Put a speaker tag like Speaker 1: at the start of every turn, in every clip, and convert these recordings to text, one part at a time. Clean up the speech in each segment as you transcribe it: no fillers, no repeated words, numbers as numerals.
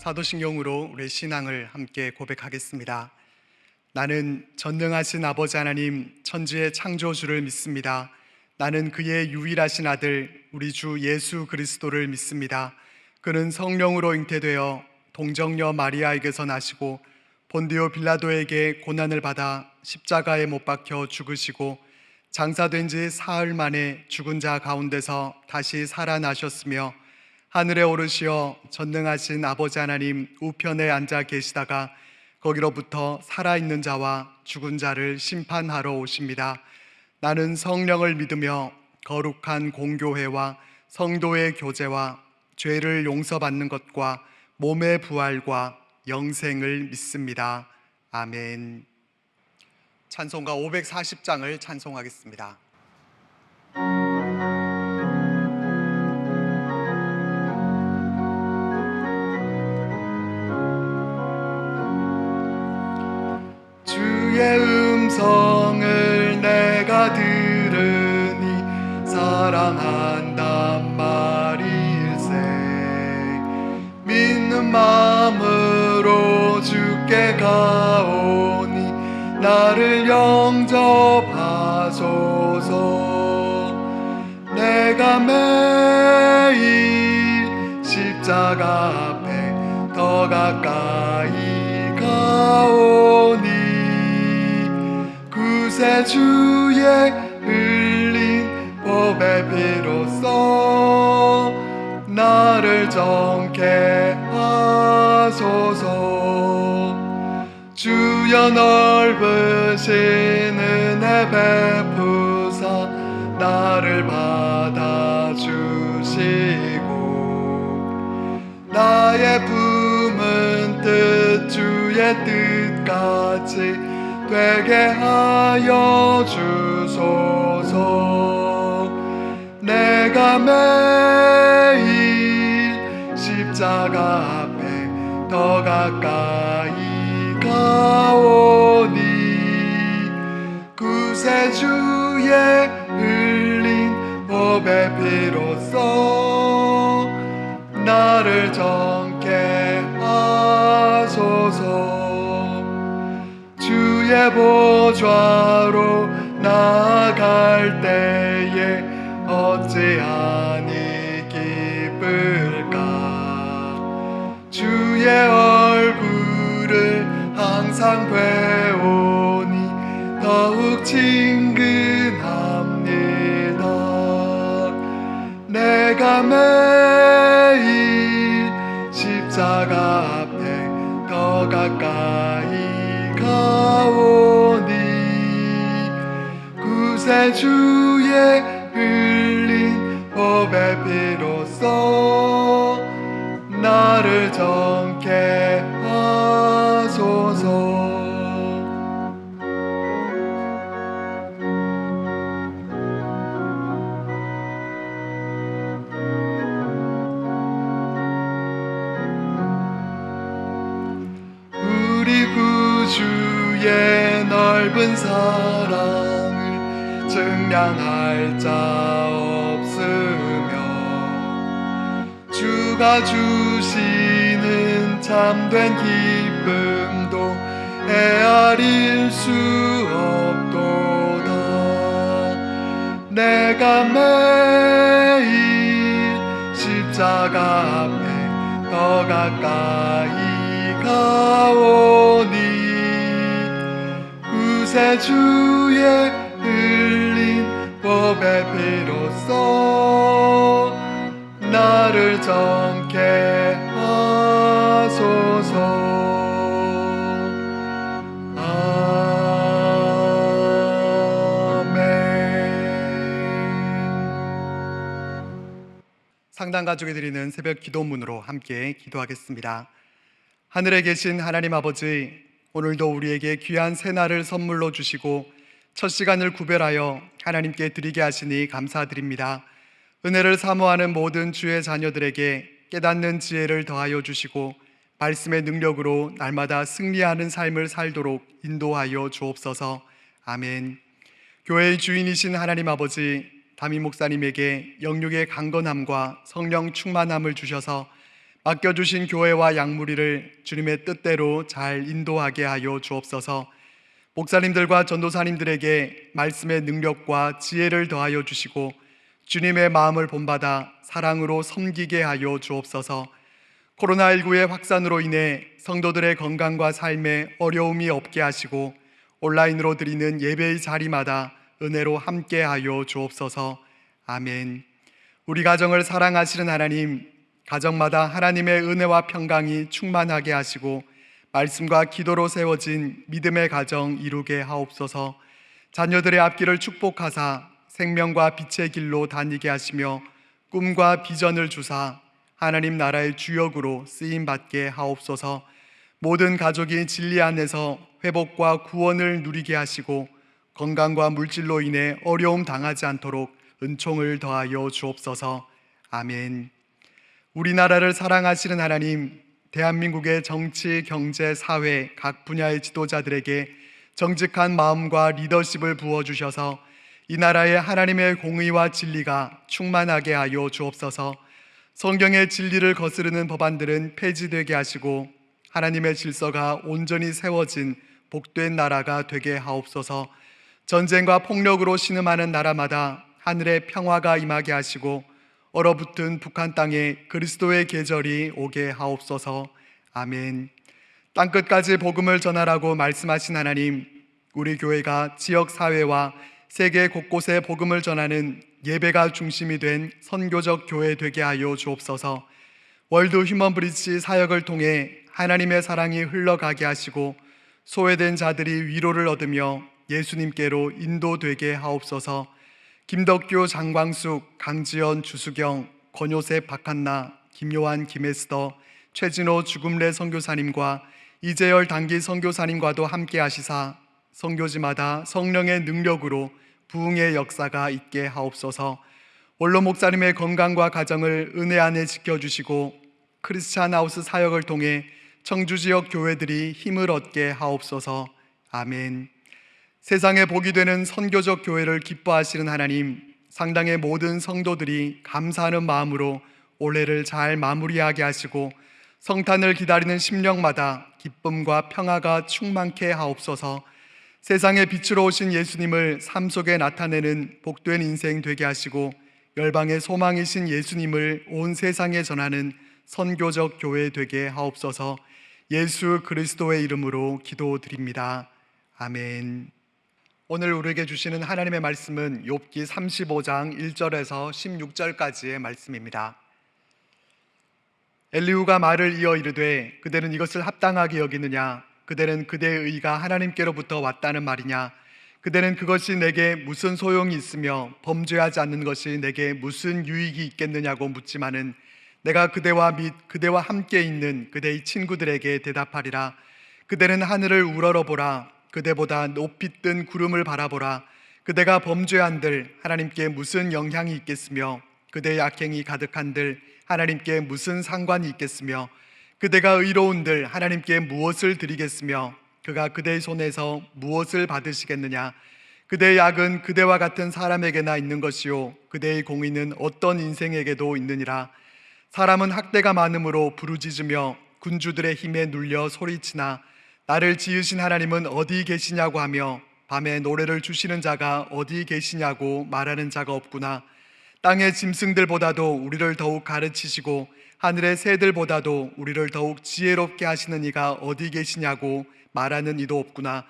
Speaker 1: 사도신경으로 우리 신앙을 함께 고백하겠습니다. 나는 전능하신 아버지 하나님 천지의 창조주를 믿습니다. 나는 그의 유일하신 아들 우리 주 예수 그리스도를 믿습니다. 그는 성령으로 잉태되어 동정녀 마리아에게서 나시고 본디오 빌라도에게 고난을 받아 십자가에 못 박혀 죽으시고 장사된 지 사흘 만에 죽은 자 가운데서 다시 살아나셨으며 하늘에 오르시어 전능하신 아버지 하나님 우편에 앉아 계시다가 거기로부터 살아있는 자와 죽은 자를 심판하러 오십니다. 나는 성령을 믿으며 거룩한 공교회와 성도의 교제와 죄를 용서받는 것과 몸의 부활과 영생을 믿습니다. 아멘. 찬송가 540장을 찬송하겠습니다. 주의 음성을 내가 들으니 사랑한단 말일세. 믿는 마음으로 주께 가오니 나를 영접하소서. 내가 매일 십자가 앞에 더 가까이 가오니 구세주의 흘린 보배 피로써 나를 정케 하소서. 주여 넓으신 은혜 베푸사 나를 받아주시고 나의 품은 뜻 주의 뜻같이 되게 하여 주소서. 내가 매일 십자가 앞에 더 가까이 가오니 구세주의 흘린 보배 피로써 나를 정케 하소서. 주의 보좌로 나아갈 때에 어찌하니 기쁠까. 주의 얼굴을 항상 배우니 더욱 친근합니다. 내가 매일 십자가 앞에 더 가까이 가오니 구세주의 흘린 보배 피로써 나를 정케 하소서. 우리 구주의 넓은 사랑을 증량할 자 없으며 주가 주시는 참된 기쁨도 헤아릴 수 없도다. 내가 매일 십자가 앞에 더 가까이 가오니 구세주의 흘린 보배 피로써 나를 정케 하소서. 상당 가족이 드리는 새벽 기도문으로 함께 기도하겠습니다. 하늘에 계신 하나님 아버지, 오늘도 우리에게 귀한 새날을 선물로 주시고 첫 시간을 구별하여 하나님께 드리게 하시니 감사드립니다. 은혜를 사모하는 모든 주의 자녀들에게 깨닫는 지혜를 더하여 주시고 말씀의 능력으로 날마다 승리하는 삶을 살도록 인도하여 주옵소서. 아멘. 교회의 주인이신 하나님 아버지, 담임 목사님에게 영육의 강건함과 성령 충만함을 주셔서 맡겨주신 교회와 양무리를 주님의 뜻대로 잘 인도하게 하여 주옵소서. 목사님들과 전도사님들에게 말씀의 능력과 지혜를 더하여 주시고 주님의 마음을 본받아 사랑으로 섬기게 하여 주옵소서. 코로나19의 확산으로 인해 성도들의 건강과 삶에 어려움이 없게 하시고 온라인으로 드리는 예배의 자리마다 은혜로 함께하여 주옵소서. 아멘. 우리 가정을 사랑하시는 하나님, 가정마다 하나님의 은혜와 평강이 충만하게 하시고 말씀과 기도로 세워진 믿음의 가정 이루게 하옵소서. 자녀들의 앞길을 축복하사 생명과 빛의 길로 다니게 하시며 꿈과 비전을 주사 하나님 나라의 주역으로 쓰임받게 하옵소서. 모든 가족이 진리 안에서 회복과 구원을 누리게 하시고 건강과 물질로 인해 어려움 당하지 않도록 은총을 더하여 주옵소서. 아멘. 우리나라를 사랑하시는 하나님, 대한민국의 정치, 경제, 사회 각 분야의 지도자들에게 정직한 마음과 리더십을 부어주셔서 이 나라에 하나님의 공의와 진리가 충만하게 하여 주옵소서. 성경의 진리를 거스르는 법안들은 폐지되게 하시고 하나님의 질서가 온전히 세워진 복된 나라가 되게 하옵소서. 전쟁과 폭력으로 신음하는 나라마다 하늘의 평화가 임하게 하시고 얼어붙은 북한 땅에 그리스도의 계절이 오게 하옵소서. 아멘. 땅끝까지 복음을 전하라고 말씀하신 하나님, 우리 교회가 지역 사회와 세계 곳곳에 복음을 전하는 예배가 중심이 된 선교적 교회 되게 하여 주옵소서. 월드 휴먼 브릿지 사역을 통해 하나님의 사랑이 흘러가게 하시고 소외된 자들이 위로를 얻으며 예수님께로 인도되게 하옵소서. 김덕규, 장광숙, 강지연, 주수경, 권요셉, 박한나, 김요한, 김에스더, 최진호, 주금래 선교사님과 이재열 단기 선교사님과도 함께 하시사 선교지마다 성령의 능력으로 부흥의 역사가 있게 하옵소서. 원로 목사님의 건강과 가정을 은혜 안에 지켜주시고 크리스찬 하우스 사역을 통해 청주 지역 교회들이 힘을 얻게 하옵소서. 아멘. 세상에 복이 되는 선교적 교회를 기뻐하시는 하나님, 상당의 모든 성도들이 감사하는 마음으로 올해를 잘 마무리하게 하시고 성탄을 기다리는 심령마다 기쁨과 평화가 충만케 하옵소서. 세상의 빛으로 오신 예수님을 삶 속에 나타내는 복된 인생 되게 하시고 열방의 소망이신 예수님을 온 세상에 전하는 선교적 교회 되게 하옵소서. 예수 그리스도의 이름으로 기도드립니다. 아멘. 오늘 우리에게 주시는 하나님의 말씀은 욥기 35장 1절에서 16절까지의 말씀입니다. 엘리후가 말을 이어 이르되 그대는 이것을 합당하게 여기느냐? 그대는 그대의 의가 하나님께로부터 왔다는 말이냐? 그대는 그것이 내게 무슨 소용이 있으며 범죄하지 않는 것이 내게 무슨 유익이 있겠느냐고 묻지만은 내가 그대와 및 그대와 함께 있는 그대의 친구들에게 대답하리라. 그대는 하늘을 우러러보라. 그대보다 높이 뜬 구름을 바라보라. 그대가 범죄한들 하나님께 무슨 영향이 있겠으며 그대의 악행이 가득한들 하나님께 무슨 상관이 있겠으며 그대가 의로운들 하나님께 무엇을 드리겠으며 그가 그대의 손에서 무엇을 받으시겠느냐? 그대의 악은 그대와 같은 사람에게나 있는 것이요 그대의 공의는 어떤 인생에게도 있느니라. 사람은 학대가 많음으로 부르짖으며 군주들의 힘에 눌려 소리치나 나를 지으신 하나님은 어디 계시냐고 하며 밤에 노래를 주시는 자가 어디 계시냐고 말하는 자가 없구나. 땅의 짐승들보다도 우리를 더욱 가르치시고 하늘의 새들보다도 우리를 더욱 지혜롭게 하시는 이가 어디 계시냐고 말하는 이도 없구나.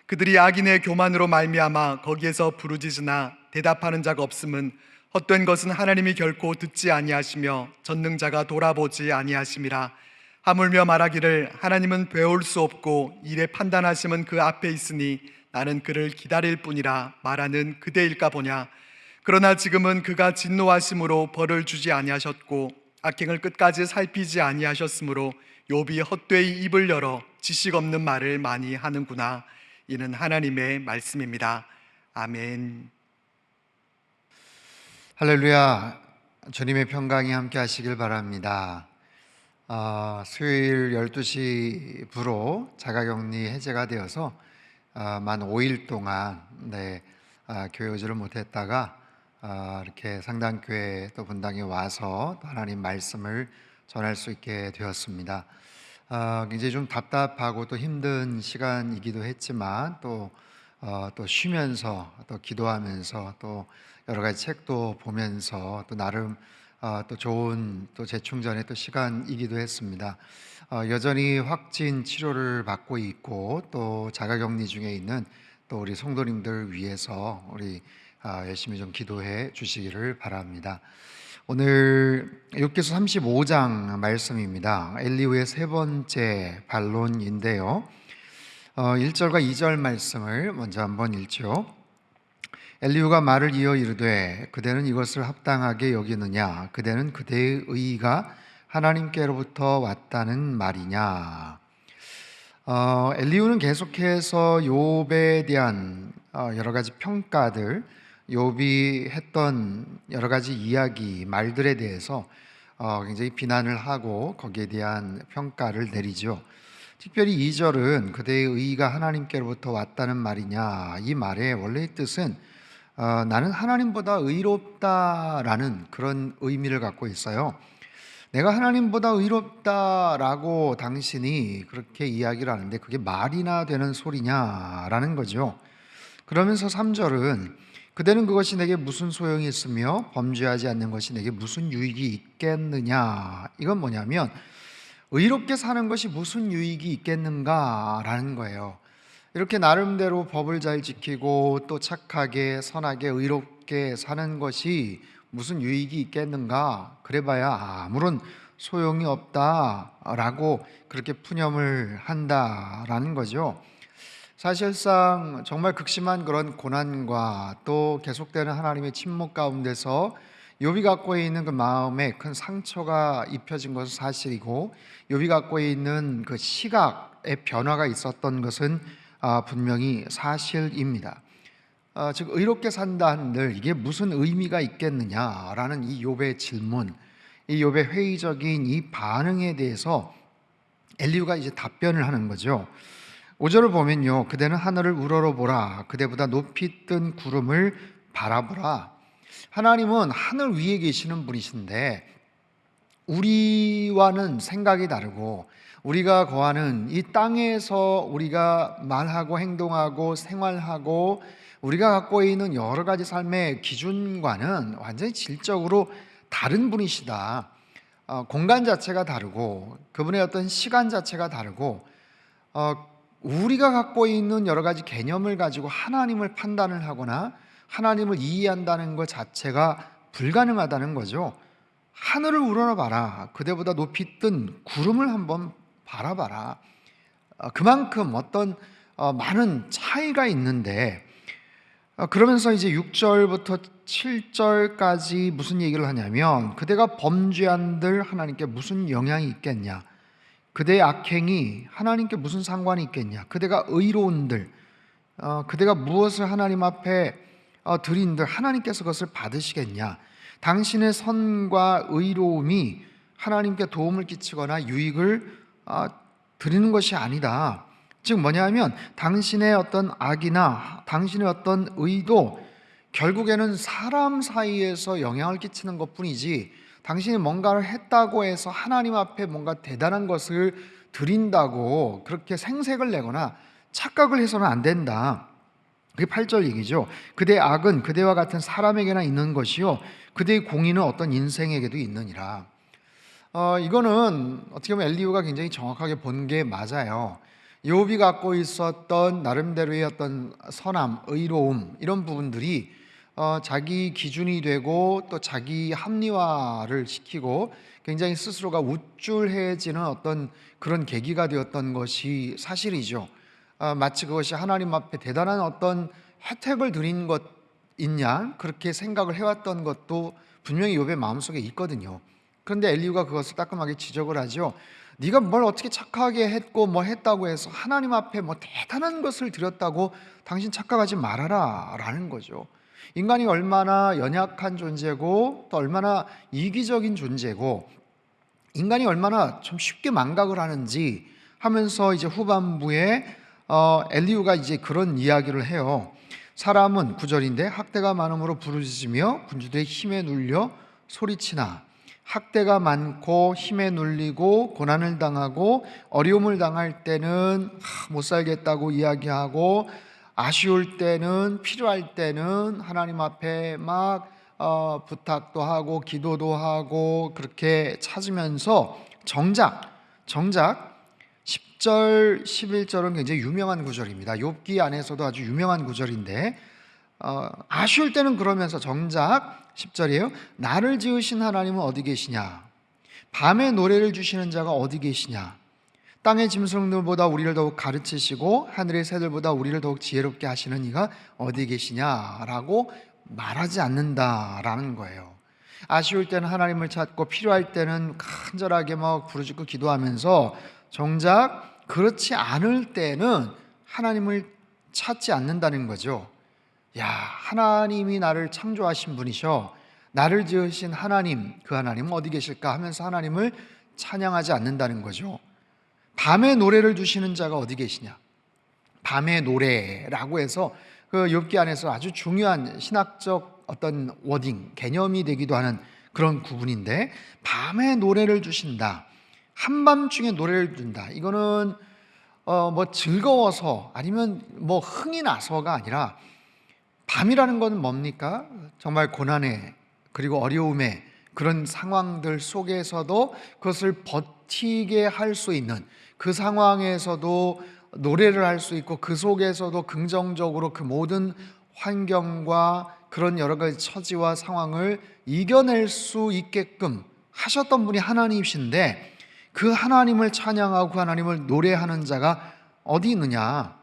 Speaker 1: 그들이 악인의 교만으로 말미암아 거기에서 부르짖으나 대답하는 자가 없음은 헛된 것은 하나님이 결코 듣지 아니하시며 전능자가 돌아보지 아니하심이라. 하물며 말하기를 하나님은 배울 수 없고 일에 판단하심은 그 앞에 있으니 나는 그를 기다릴 뿐이라 말하는 그대일까 보냐. 그러나 지금은 그가 진노하심으로 벌을 주지 아니하셨고 악행을 끝까지 살피지 아니하셨으므로 욥이 헛되이 입을 열어 지식 없는 말을 많이 하는구나. 이는 하나님의 말씀입니다. 아멘.
Speaker 2: 할렐루야. 주님의 평강이 함께 하시길 바랍니다. 수요일 12시부로 자가격리 해제가 되어서 만 5일 동안 교회 오지를 못했다가 이렇게 상당교회 또 분당에 와서 또 하나님 말씀을 전할 수 있게 되었습니다. 굉장히 좀 답답하고 또 힘든 시간이기도 했지만 또 쉬면서 또 기도하면서 또 여러 가지 책도 보면서 또 나름 또 좋은 또 재충전의 또 시간이기도 했습니다. 여전히 확진 치료를 받고 있고 또 자가격리 중에 있는 또 우리 성도님들 위해서 우리 열심히 좀 기도해 주시기를 바랍니다. 오늘 욥기서 35장 말씀입니다. 엘리후의 세 번째 반론인데요. 1절과 2절 말씀을 먼저 한번 읽죠. 엘리후가 말을 이어 이르되 그대는 이것을 합당하게 여기느냐? 그대는 그대의 의의가 하나님께로부터 왔다는 말이냐? 엘리후는 계속해서 욥에 대한 여러 가지 평가들, 욥이 했던 여러 가지 이야기, 말들에 대해서 굉장히 비난을 하고 거기에 대한 평가를 내리죠. 특별히 2절은 그대의 의의가 하나님께로부터 왔다는 말이냐, 이 말의 원래의 뜻은 나는 하나님보다 의롭다라는 그런 의미를 갖고 있어요. 내가 하나님보다 의롭다라고 당신이 그렇게 이야기를 하는데 그게 말이나 되는 소리냐라는 거죠. 그러면서 3절은 그대는 그것이 내게 무슨 소용이 있으며 범죄하지 않는 것이 내게 무슨 유익이 있겠느냐. 이건 뭐냐면 의롭게 사는 것이 무슨 유익이 있겠는가라는 거예요. 이렇게 나름대로 법을 잘 지키고 또 착하게 선하게 의롭게 사는 것이 무슨 유익이 있겠는가? 그래봐야 아무런 소용이 없다라고 그렇게 푸념을 한다라는 거죠. 사실상 정말 극심한 그런 고난과 또 계속되는 하나님의 침묵 가운데서 욥이 갖고 있는 그 마음에 큰 상처가 입혀진 것은 사실이고, 욥이 갖고 있는 그 시각의 변화가 있었던 것은 분명히 사실입니다. 즉 의롭게 산다 한들 이게 무슨 의미가 있겠느냐라는 이 욥의 질문, 이 욥의 회의적인 이 반응에 대해서 엘리후가 이제 답변을 하는 거죠. 5절을 보면요, 그대는 하늘을 우러러보라. 그대보다 높이 뜬 구름을 바라보라. 하나님은 하늘 위에 계시는 분이신데 우리와는 생각이 다르고 우리가 거하는 이 땅에서 우리가 말하고 행동하고 생활하고 우리가 갖고 있는 여러 가지 삶의 기준과는 완전히 질적으로 다른 분이시다. 공간 자체가 다르고 그분의 어떤 시간 자체가 다르고 우리가 갖고 있는 여러 가지 개념을 가지고 하나님을 판단을 하거나 하나님을 이해한다는 것 자체가 불가능하다는 거죠. 하늘을 우러러봐라. 그대보다 높이 뜬 구름을 한번 바라봐라. 그만큼 어떤 많은 차이가 있는데, 그러면서 이제 6절부터 7절까지 무슨 얘기를 하냐면 그대가 범죄한들 하나님께 무슨 영향이 있겠냐, 그대의 악행이 하나님께 무슨 상관이 있겠냐, 그대가 의로운들 그대가 무엇을 하나님 앞에 드린들 하나님께서 그것을 받으시겠냐, 당신의 선과 의로움이 하나님께 도움을 끼치거나 유익을 드리는 것이 아니다. 즉 뭐냐면 당신의 어떤 악이나 당신의 어떤 의도 결국에는 사람 사이에서 영향을 끼치는 것뿐이지 당신이 뭔가를 했다고 해서 하나님 앞에 뭔가 대단한 것을 드린다고 그렇게 생색을 내거나 착각을 해서는 안 된다. 그게 8절 얘기죠. 그대의 악은 그대와 같은 사람에게나 있는 것이요 그대의 공의는 어떤 인생에게도 있느니라. 이거는 어떻게 보면 엘리후가 굉장히 정확하게 본 게 맞아요. 욥이 갖고 있었던 나름대로의 어떤 선함, 의로움 이런 부분들이 자기 기준이 되고 또 자기 합리화를 시키고 굉장히 스스로가 우쭐해지는 어떤 그런 계기가 되었던 것이 사실이죠. 마치 그것이 하나님 앞에 대단한 어떤 혜택을 드린 것 있냐 그렇게 생각을 해왔던 것도 분명히 욥의 마음속에 있거든요. 그런데 엘리후가 그것을 따끔하게 지적을 하죠. 네가 뭘 어떻게 착하게 했고 뭐 했다고 해서 하나님 앞에 뭐 대단한 것을 드렸다고 당신 착각하지 말아라 라는 거죠. 인간이 얼마나 연약한 존재고 또 얼마나 이기적인 존재고 인간이 얼마나 좀 쉽게 망각을 하는지 하면서 이제 후반부에 엘리후가 이제 그런 이야기를 해요. 사람은 9절인데 학대가 많음으로 부르짖으며 군주들의 힘에 눌려 소리치나 학대가 많고 힘에 눌리고 고난을 당하고 어려움을 당할 때는 못 살겠다고 이야기하고, 아쉬울 때는, 필요할 때는 하나님 앞에 막 부탁도 하고 기도도 하고 그렇게 찾으면서 정작 10절 11절은 굉장히 유명한 구절입니다. 욥기 안에서도 아주 유명한 구절인데, 아쉬울 때는 그러면서 정작 10절이에요. 나를 지으신 하나님은 어디 계시냐? 밤에 노래를 주시는 자가 어디 계시냐? 땅의 짐승들보다 우리를 더욱 가르치시고 하늘의 새들보다 우리를 더욱 지혜롭게 하시는 이가 어디 계시냐라고 말하지 않는다라는 거예요. 아쉬울 때는 하나님을 찾고 필요할 때는 간절하게 막 부르짖고 기도하면서 정작 그렇지 않을 때는 하나님을 찾지 않는다는 거죠. 야, 하나님이 나를 창조하신 분이셔, 나를 지으신 하나님, 그 하나님은 어디 계실까 하면서 하나님을 찬양하지 않는다는 거죠. 밤에 노래를 주시는 자가 어디 계시냐? 밤의 노래라고 해서 그 욥기 안에서 아주 중요한 신학적 어떤 워딩, 개념이 되기도 하는 그런 구분인데, 밤에 노래를 주신다, 한밤중에 노래를 준다, 이거는 뭐 즐거워서 아니면 뭐 흥이 나서가 아니라, 밤이라는 건 뭡니까? 정말 고난에 그리고 어려움에 그런 상황들 속에서도 그것을 버티게 할 수 있는, 그 상황에서도 노래를 할 수 있고 그 속에서도 긍정적으로 그 모든 환경과 그런 여러 가지 처지와 상황을 이겨낼 수 있게끔 하셨던 분이 하나님이신데, 그 하나님을 찬양하고 그 하나님을 노래하는 자가 어디 있느냐?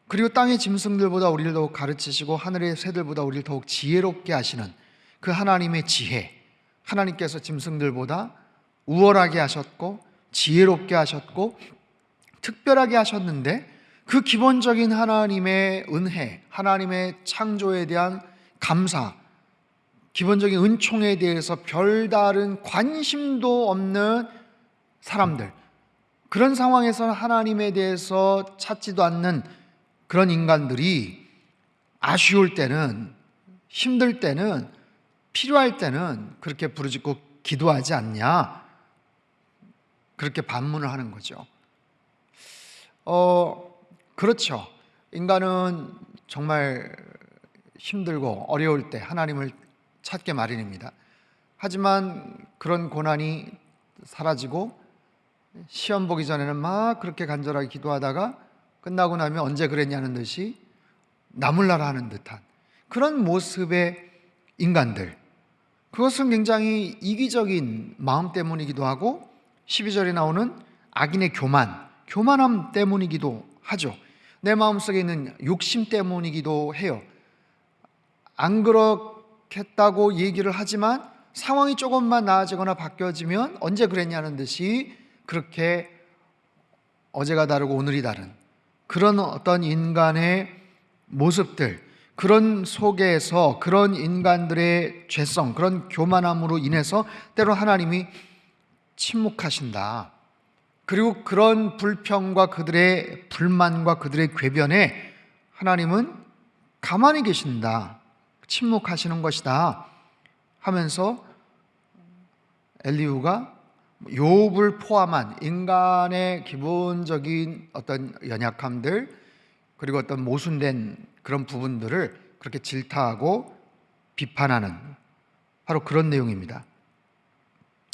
Speaker 2: 그리고 땅의 짐승들보다 우리를 더욱 가르치시고 하늘의 새들보다 우리를 더욱 지혜롭게 하시는 그 하나님의 지혜, 하나님께서 짐승들보다 우월하게 하셨고 지혜롭게 하셨고 특별하게 하셨는데, 그 기본적인 하나님의 은혜, 하나님의 창조에 대한 감사, 기본적인 은총에 대해서 별다른 관심도 없는 사람들, 그런 상황에서는 하나님에 대해서 찾지도 않는 그런 인간들이 아쉬울 때는, 힘들 때는, 필요할 때는 그렇게 부르짖고 기도하지 않냐, 그렇게 반문을 하는 거죠. 그렇죠. 인간은 정말 힘들고 어려울 때 하나님을 찾게 마련입니다. 하지만 그런 고난이 사라지고 시험 보기 전에는 막 그렇게 간절하게 기도하다가 끝나고 나면 언제 그랬냐는 듯이 나몰라라 하는 듯한 그런 모습의 인간들, 그것은 굉장히 이기적인 마음 때문이기도 하고 12절에 나오는 악인의 교만함 때문이기도 하죠. 내 마음속에 있는 욕심 때문이기도 해요. 안 그렇겠다고 얘기를 하지만 상황이 조금만 나아지거나 바뀌어지면 언제 그랬냐는 듯이 그렇게 어제가 다르고 오늘이 다른 그런 어떤 인간의 모습들, 그런 속에서 그런 인간들의 죄성, 그런 교만함으로 인해서 때로 하나님이 침묵하신다. 그리고 그런 불평과 그들의 불만과 그들의 궤변에 하나님은 가만히 계신다, 침묵하시는 것이다 하면서 엘리후가 욥을 포함한 인간의 기본적인 어떤 연약함들, 그리고 어떤 모순된 그런 부분들을 그렇게 질타하고 비판하는 바로 그런 내용입니다.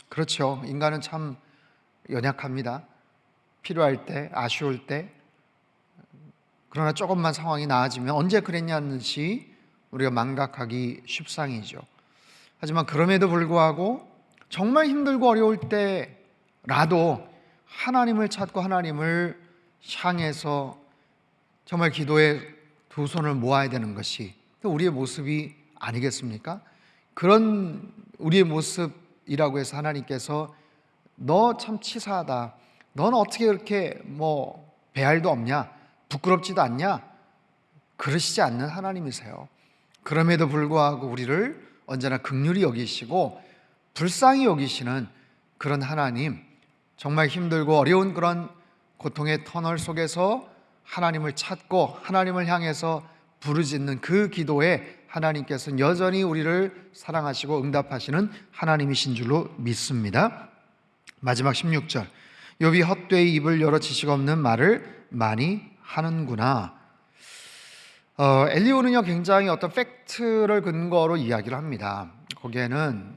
Speaker 2: 그렇죠. 인간은 참 연약합니다. 필요할 때, 아쉬울 때, 그러나 조금만 상황이 나아지면 언제 그랬냐는 듯이 우리가 망각하기 십상이죠. 하지만 그럼에도 불구하고 정말 힘들고 어려울 때라도 하나님을 찾고 하나님을 향해서 정말 기도에 두 손을 모아야 되는 것이 우리의 모습이 아니겠습니까? 그런 우리의 모습이라고 해서 하나님께서 너 참 치사하다, 넌 어떻게 그렇게 뭐 배알도 없냐, 부끄럽지도 않냐, 그러시지 않는 하나님이세요. 그럼에도 불구하고 우리를 언제나 긍휼히 여기시고 불쌍히 여기시는 그런 하나님, 정말 힘들고 어려운 그런 고통의 터널 속에서 하나님을 찾고 하나님을 향해서 부르짖는 그 기도에 하나님께서는 여전히 우리를 사랑하시고 응답하시는 하나님이신 줄로 믿습니다. 마지막 16절, 욥이 헛되이 입을 열어 지식 없는 말을 많이 하는구나. 엘리후는요 굉장히 어떤 팩트를 근거로 이야기를 합니다. 거기에는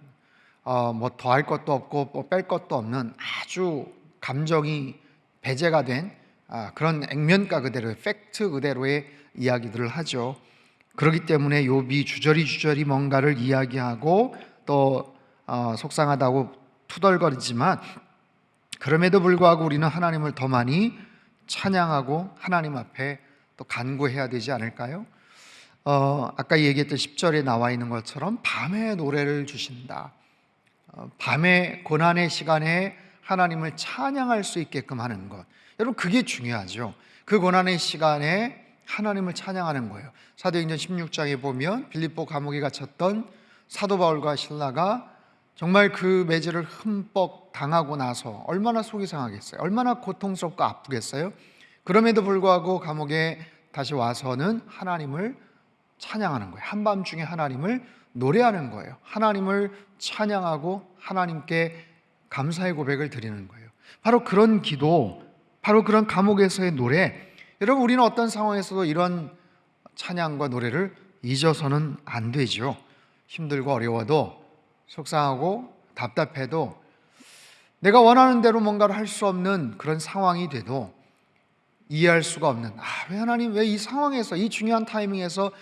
Speaker 2: 뭐 더할 것도 없고 뭐 뺄 것도 없는 아주 감정이 배제가 된 그런 액면가 그대로의 팩트 그대로의 이야기들을 하죠. 그렇기 때문에 욥이 주저리 뭔가를 이야기하고 또 속상하다고 투덜거리지만, 그럼에도 불구하고 우리는 하나님을 더 많이 찬양하고 하나님 앞에 또 간구해야 되지 않을까요? 아까 얘기했던 10절에 나와 있는 것처럼 밤에 노래를 주신다. 밤에 고난의 시간에 하나님을 찬양할 수 있게끔 하는 것, 여러분 그게 중요하죠. 그 고난의 시간에 하나님을 찬양하는 거예요. 사도행전 16장에 보면 빌립보 감옥에 갇혔던 사도 바울과 실라가 정말 그 매질을 흠뻑 당하고 나서 얼마나 속이 상하겠어요. 얼마나 고통스럽고 아프겠어요. 그럼에도 불구하고 감옥에 다시 와서는 하나님을 찬양하는 거예요. 한밤중에 하나님을 노래하는 거예요. 하나님을 찬양하고 하나님께 감사의 고백을 드리는 거예요. 바로 그런 기도, 바로 그런 감옥에서의 노래. 여러분 우리는 어떤 상황에서도 이런 찬양과 노래를 잊어서는 안 되죠. 힘들고 어려워도, 속상하고 답답해도, 내가 원하는 대로 뭔가를 할 수 없는 그런 상황이 돼도, 이해할 수가 없는, 왜 하나님 왜 이 상황에서, 이 중요한 타이밍에서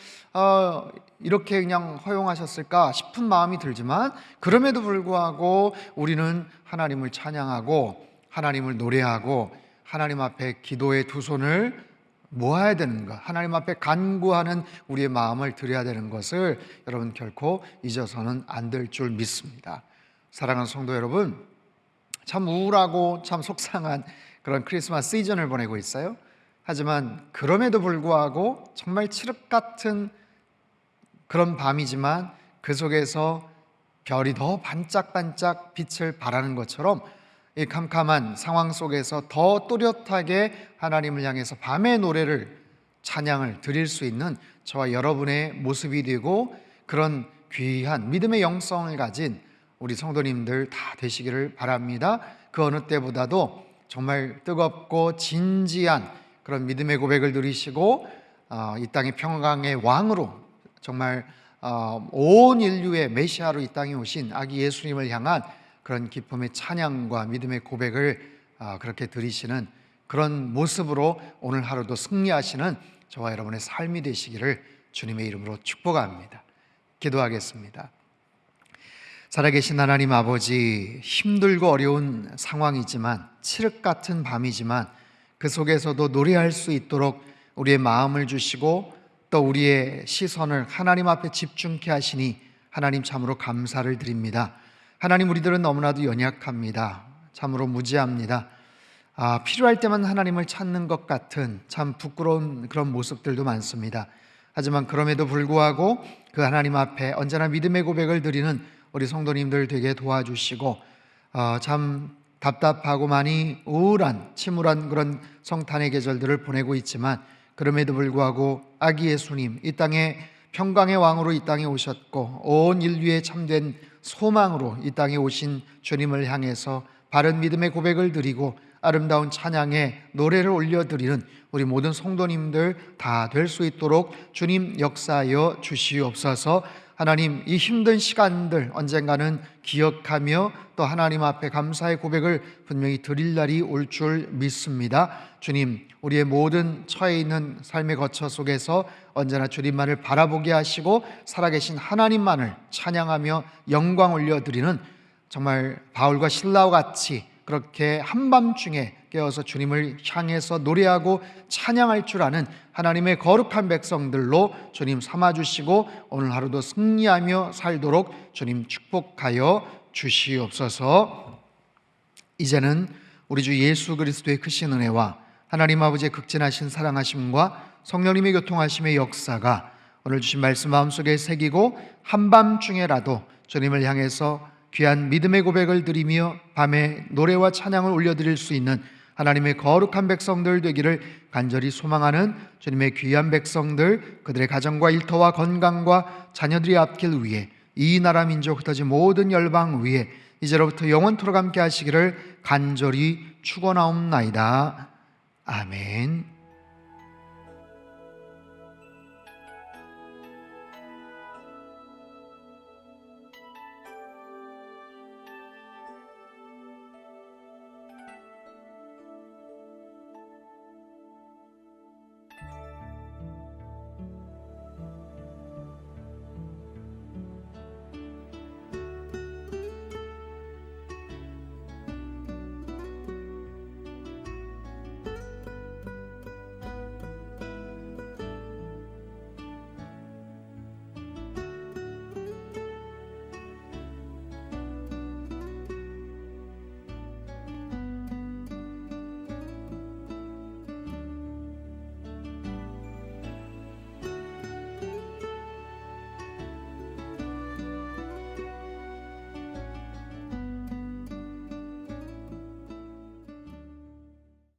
Speaker 2: 이렇게 그냥 허용하셨을까 싶은 마음이 들지만, 그럼에도 불구하고 우리는 하나님을 찬양하고 하나님을 노래하고 하나님 앞에 기도의 두 손을 모아야 되는 것, 하나님 앞에 간구하는 우리의 마음을 드려야 되는 것을 여러분 결코 잊어서는 안 될 줄 믿습니다. 사랑하는 성도 여러분, 참 우울하고 참 속상한 그런 크리스마스 시즌을 보내고 있어요. 하지만 그럼에도 불구하고 정말 칠흑 같은 그런 밤이지만 그 속에서 별이 더 반짝반짝 빛을 발하는 것처럼 이 캄캄한 상황 속에서 더 또렷하게 하나님을 향해서 밤의 노래를, 찬양을 드릴 수 있는 저와 여러분의 모습이 되고, 그런 귀한 믿음의 영성을 가진 우리 성도님들 다 되시기를 바랍니다. 그 어느 때보다도 정말 뜨겁고 진지한 그런 믿음의 고백을 누리시고 이 땅의 평강의 왕으로, 정말 온 인류의 메시아로 이 땅에 오신 아기 예수님을 향한 그런 기쁨의 찬양과 믿음의 고백을 그렇게 드리시는 그런 모습으로 오늘 하루도 승리하시는 저와 여러분의 삶이 되시기를 주님의 이름으로 축복합니다. 기도하겠습니다. 살아계신 하나님 아버지, 힘들고 어려운 상황이지만, 칠흑 같은 밤이지만 그 속에서도 노래할 수 있도록 우리의 마음을 주시고 또 우리의 시선을 하나님 앞에 집중케 하시니 하나님 참으로 감사를 드립니다. 하나님, 우리들은 너무나도 연약합니다. 참으로 무지합니다. 필요할 때만 하나님을 찾는 것 같은 참 부끄러운 그런 모습들도 많습니다. 하지만 그럼에도 불구하고 그 하나님 앞에 언제나 믿음의 고백을 드리는 우리 성도님들 되게 도와주시고, 참 답답하고 많이 우울한 침울한 그런 성탄의 계절들을 보내고 있지만 그럼에도 불구하고 아기 예수님, 이 땅에 평강의 왕으로 이 땅에 오셨고 온 인류의 참된 소망으로 이 땅에 오신 주님을 향해서 바른 믿음의 고백을 드리고 아름다운 찬양의 노래를 올려드리는 우리 모든 성도님들 다 될 수 있도록 주님 역사하여 주시옵소서. 하나님, 이 힘든 시간들 언젠가는 기억하며 또 하나님 앞에 감사의 고백을 분명히 드릴 날이 올 줄 믿습니다. 주님, 우리의 모든 처해 있는 삶의 거처 속에서 언제나 주님만을 바라보게 하시고 살아계신 하나님만을 찬양하며 영광 올려드리는, 정말 바울과 실라와 같이 그렇게 한밤중에 깨어서 주님을 향해서 노래하고 찬양할 줄 아는 하나님의 거룩한 백성들로 주님 삼아주시고 오늘 하루도 승리하며 살도록 주님 축복하여 주시옵소서. 이제는 우리 주 예수 그리스도의 크신 은혜와 하나님 아버지의 극진하신 사랑하심과 성령님의 교통하심의 역사가 오늘 주신 말씀 마음속에 새기고 한밤중에라도 주님을 향해서 귀한 믿음의 고백을 드리며 밤에 노래와 찬양을 올려드릴 수 있는 하나님의 거룩한 백성들 되기를 간절히 소망하는 주님의 귀한 백성들, 그들의 가정과 일터와 건강과 자녀들이 앞길 위해 이 나라 민족 흩어진 모든 열방 위에 이제로부터 영원토록 함께 하시기를 간절히 축원하옵나이다. 아멘.